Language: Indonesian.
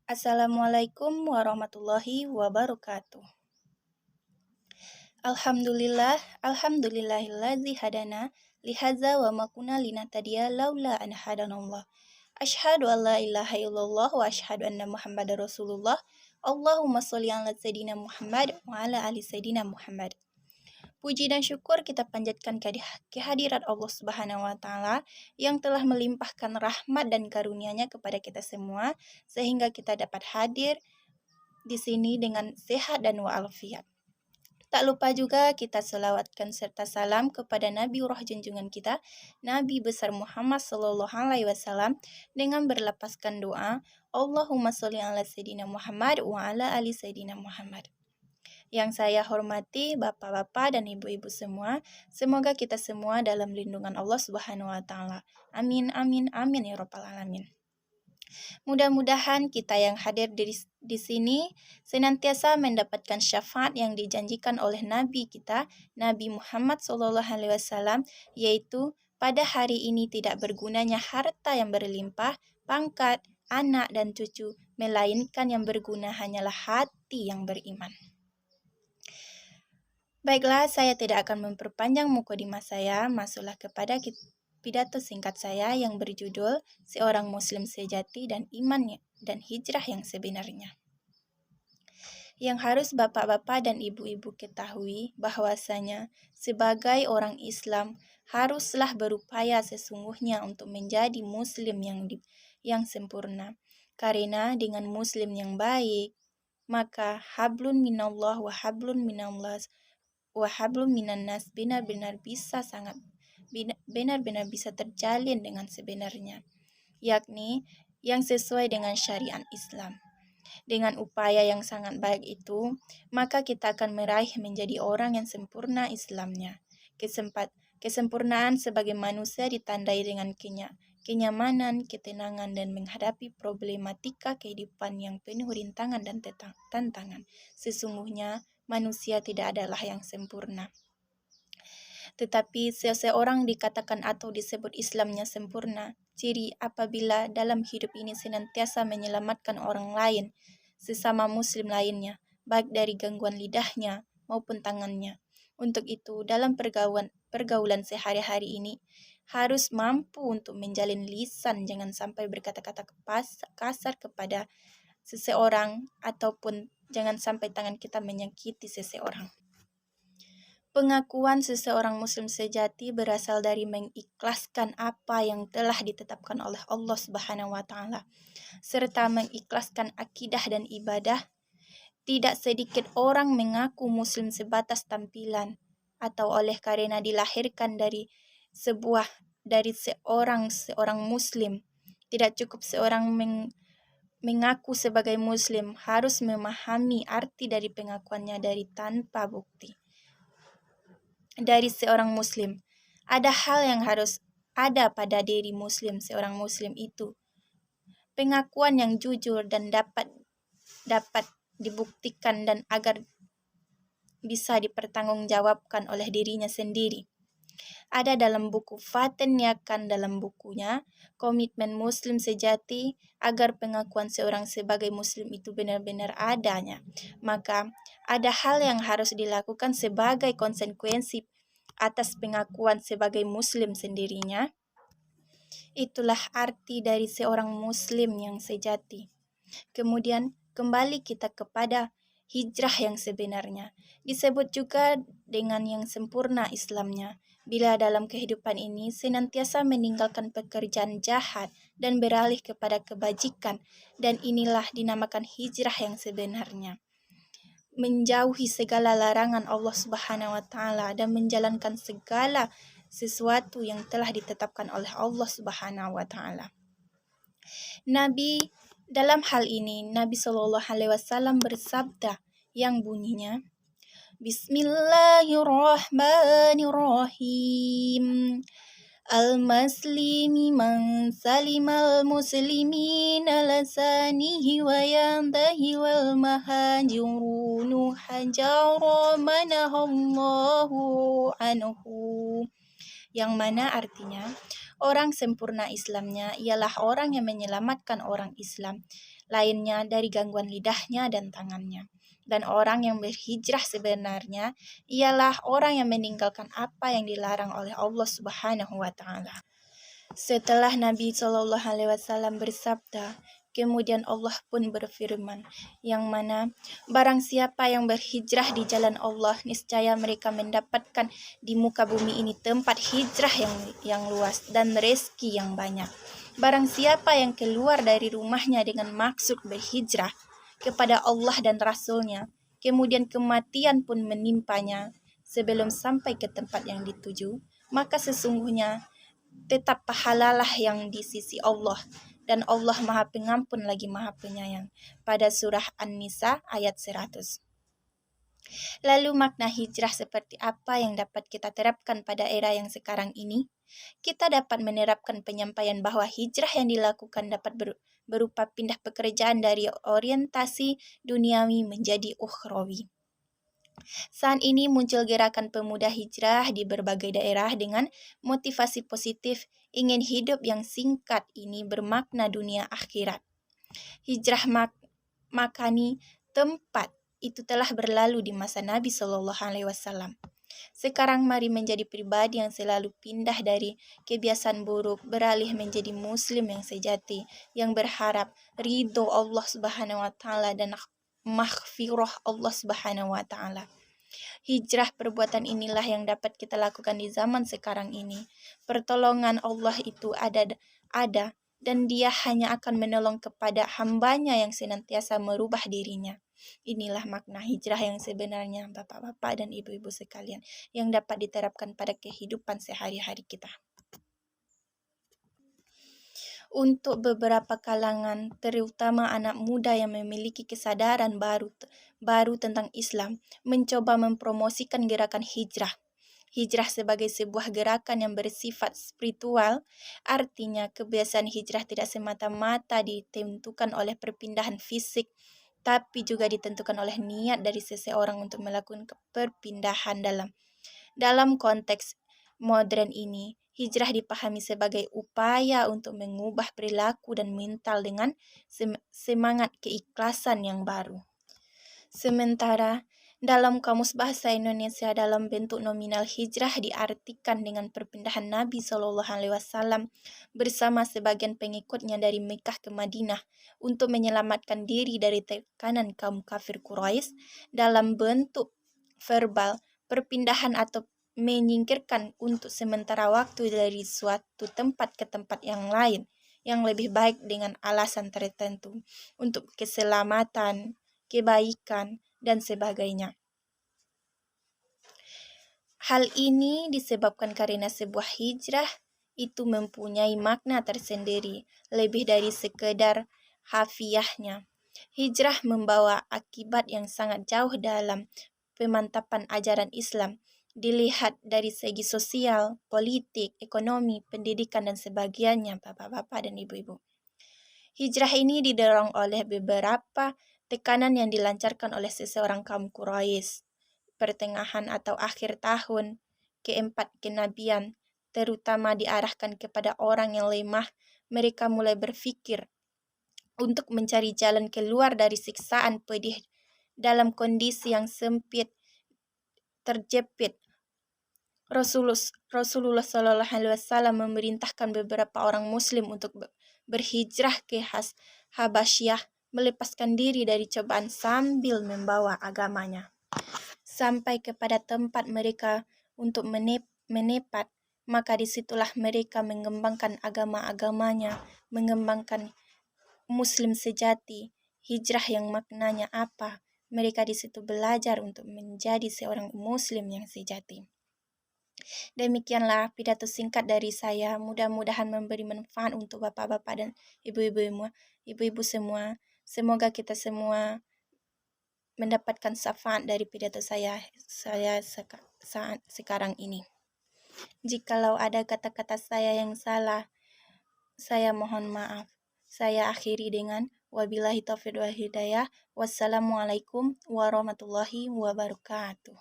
Assalamualaikum warahmatullahi wabarakatuh. Alhamdulillahilladzi hadana lihadza wa ma kunna linahtadiya laula an hadanallah. Asyhadu an la ilaha illallah wa asyhadu anna Muhammadar Rasulullah. Allahumma sholli ala sayyidina Muhammad wa ala ali sayyidina Muhammad. Puji dan syukur kita panjatkan kehadirat Allah Subhanahu wa taala yang telah melimpahkan rahmat dan karunia-Nya kepada kita semua sehingga kita dapat hadir di sini dengan sehat dan walafiat. Tak lupa juga kita selawatkan serta salam kepada Nabi Roh junjungan kita, Nabi besar Muhammad sallallahu alaihi wasallam dengan berlapaskan doa, Allahumma sholli ala sayyidina Muhammad wa ala ali sayyidina Muhammad. Yang saya hormati bapak-bapak dan ibu-ibu semua, semoga kita semua dalam lindungan Allah Subhanahu wa taala. Amin amin amin ya rabbal alamin. Mudah-mudahan kita yang hadir di sini senantiasa mendapatkan syafaat yang dijanjikan oleh Nabi kita, Nabi Muhammad SAW, yaitu pada hari ini tidak bergunanya harta yang berlimpah, pangkat, anak, dan cucu, melainkan yang berguna hanyalah hati yang beriman. Baiklah, saya tidak akan memperpanjang mukadimah saya, masuklah kepada pidato singkat saya yang berjudul Seorang Muslim Sejati dan Iman dan Hijrah yang Sebenarnya. Yang harus bapak-bapak dan ibu-ibu ketahui bahwasanya sebagai orang Islam haruslah berupaya sesungguhnya untuk menjadi muslim yang sempurna. Karena dengan muslim yang baik, maka hablun minallah wa hablun minannas benar-benar bisa terjalin dengan sebenarnya, yakni yang sesuai dengan syariat Islam. Dengan upaya yang sangat baik itu, maka kita akan meraih menjadi orang yang sempurna Islamnya. Kesempurnaan sebagai manusia ditandai dengan kenyamanan, ketenangan, dan menghadapi problematika kehidupan yang penuh rintangan dan tantangan. Sesungguhnya manusia tidak adalah yang sempurna. Tetapi seseorang dikatakan atau disebut Islamnya sempurna, ciri apabila dalam hidup ini senantiasa menyelamatkan orang lain, sesama muslim lainnya, baik dari gangguan lidahnya maupun tangannya. Untuk itu, dalam pergaulan sehari-hari ini, harus mampu untuk menjalin lisan, jangan sampai berkata-kata kasar kepada seseorang, ataupun jangan sampai tangan kita menyakiti seseorang. Pengakuan seseorang muslim sejati berasal dari mengikhlaskan apa yang telah ditetapkan oleh Allah Subhanahu wa taala serta mengikhlaskan akidah dan ibadah. Tidak sedikit orang mengaku muslim sebatas tampilan atau oleh karena dilahirkan dari seorang muslim. Tidak cukup seorang mengaku sebagai muslim, harus memahami arti dari pengakuannya dari tanpa bukti. Dari seorang muslim, ada hal yang harus ada pada diri muslim, seorang muslim itu. Pengakuan yang jujur dan dapat dibuktikan dan agar bisa dipertanggungjawabkan oleh dirinya sendiri. Ada dalam buku Faten Yakan dalam bukunya Komitmen Muslim Sejati agar pengakuan seorang sebagai muslim itu benar-benar adanya. Maka ada hal yang harus dilakukan sebagai konsekuensi atas pengakuan sebagai muslim sendirinya. Itulah arti dari seorang muslim yang sejati. Kemudian kembali kita kepada hijrah yang sebenarnya. Disebut juga dengan yang sempurna Islamnya. Bila dalam kehidupan ini senantiasa meninggalkan pekerjaan jahat dan beralih kepada kebajikan, dan inilah dinamakan hijrah yang sebenarnya. Menjauhi segala larangan Allah Subhanahu wa taala dan menjalankan segala sesuatu yang telah ditetapkan oleh Allah Subhanahu wa taala. Dalam hal ini Nabi Shallallahu alaihi wasallam bersabda yang bunyinya, Bismillahirrahmanirrahim. Al-maslimi man salimal muslimina lasanihi wa yandahi wal mahajirunu hajara manahallahu anhu. Yang mana artinya, Orang sempurna Islamnya ialah orang yang menyelamatkan orang Islam lainnya dari gangguan lidahnya dan tangannya. Dan orang yang berhijrah sebenarnya ialah orang yang meninggalkan apa yang dilarang oleh Allah Subhanahu wa taala. Setelah Nabi Shallallahu Alaihi Wasallam bersabda, kemudian Allah pun berfirman, yang mana barang siapa yang berhijrah di jalan Allah, niscaya mereka mendapatkan di muka bumi ini tempat hijrah yang luas dan rezeki yang banyak. Barang siapa yang keluar dari rumahnya dengan maksud berhijrah kepada Allah dan Rasul-Nya, kemudian kematian pun menimpanya sebelum sampai ke tempat yang dituju, maka sesungguhnya tetap pahalalah yang di sisi Allah, dan Allah Maha Pengampun lagi Maha Penyayang. Pada surah An-Nisa ayat 100. Lalu makna hijrah seperti apa yang dapat kita terapkan pada era yang sekarang ini? Kita dapat menerapkan penyampaian bahwa hijrah yang dilakukan dapat berupa pindah pekerjaan dari orientasi duniawi menjadi ukhrawi. Saat ini muncul gerakan pemuda hijrah di berbagai daerah dengan motivasi positif ingin hidup yang singkat ini bermakna dunia akhirat. Hijrah makani tempat itu telah berlalu di masa Nabi Shallallahu Alaihi Wasallam. Sekarang mari menjadi pribadi yang selalu pindah dari kebiasaan buruk beralih menjadi muslim yang sejati, yang berharap ridho Allah Subhanahu wa taala dan maghfirah Allah Subhanahu wa taala. Hijrah perbuatan inilah yang dapat kita lakukan di zaman sekarang ini. Pertolongan Allah itu ada dan Dia hanya akan menolong kepada hambanya yang senantiasa merubah dirinya. Inilah makna hijrah yang sebenarnya, bapak-bapak dan ibu-ibu sekalian, yang dapat diterapkan pada kehidupan sehari-hari kita. Untuk beberapa kalangan, terutama anak muda yang memiliki kesadaran baru tentang Islam, mencoba mempromosikan gerakan hijrah. Hijrah sebagai sebuah gerakan yang bersifat spiritual, artinya kebiasaan hijrah tidak semata-mata ditentukan oleh perpindahan fisik, tapi juga ditentukan oleh niat dari seseorang untuk melakukan perpindahan dalam konteks modern ini. Hijrah dipahami sebagai upaya untuk mengubah perilaku dan mental dengan semangat keikhlasan yang baru. Sementara dalam Kamus Bahasa Indonesia dalam bentuk nominal hijrah diartikan dengan perpindahan Nabi Shallallahu Alaihi Wasallam bersama sebagian pengikutnya dari Mekah ke Madinah untuk menyelamatkan diri dari tekanan kaum kafir Quraisy. Dalam bentuk verbal, perpindahan atau menyingkirkan untuk sementara waktu dari suatu tempat ke tempat yang lain yang lebih baik dengan alasan tertentu untuk keselamatan, kebaikan, dan sebagainya. Hal ini disebabkan karena sebuah hijrah itu mempunyai makna tersendiri lebih dari sekedar harfiahnya. Hijrah membawa akibat yang sangat jauh dalam pemantapan ajaran Islam, dilihat dari segi sosial, politik, ekonomi, pendidikan, dan sebagainya, bapak-bapak dan ibu-ibu. Hijrah ini didorong oleh beberapa tekanan yang dilancarkan oleh seseorang kaum Quraisy. Pertengahan atau akhir tahun keempat kenabian, terutama diarahkan kepada orang yang lemah, mereka mulai berpikir untuk mencari jalan keluar dari siksaan pedih dalam kondisi yang sempit, terjepit. Rasulullah Shallallahu Alaihi Wasallam memerintahkan beberapa orang Muslim untuk berhijrah ke Habasyah, melepaskan diri dari cobaan sambil membawa agamanya sampai kepada tempat mereka untuk menepat. Maka disitulah mereka mengembangkan agama-agamanya, mengembangkan Muslim sejati. Hijrah yang maknanya apa? Mereka di situ belajar untuk menjadi seorang Muslim yang sejati. Demikianlah pidato singkat dari saya. Mudah-mudahan memberi manfaat untuk bapak-bapak dan ibu-ibu semua. Semoga kita semua mendapatkan syafaat dari pidato saya saat sekarang ini. Jikalau ada kata-kata saya yang salah, saya mohon maaf. Saya akhiri dengan wabillahi taufiq wal hidayah. Wassalamualaikum warahmatullahi wabarakatuh.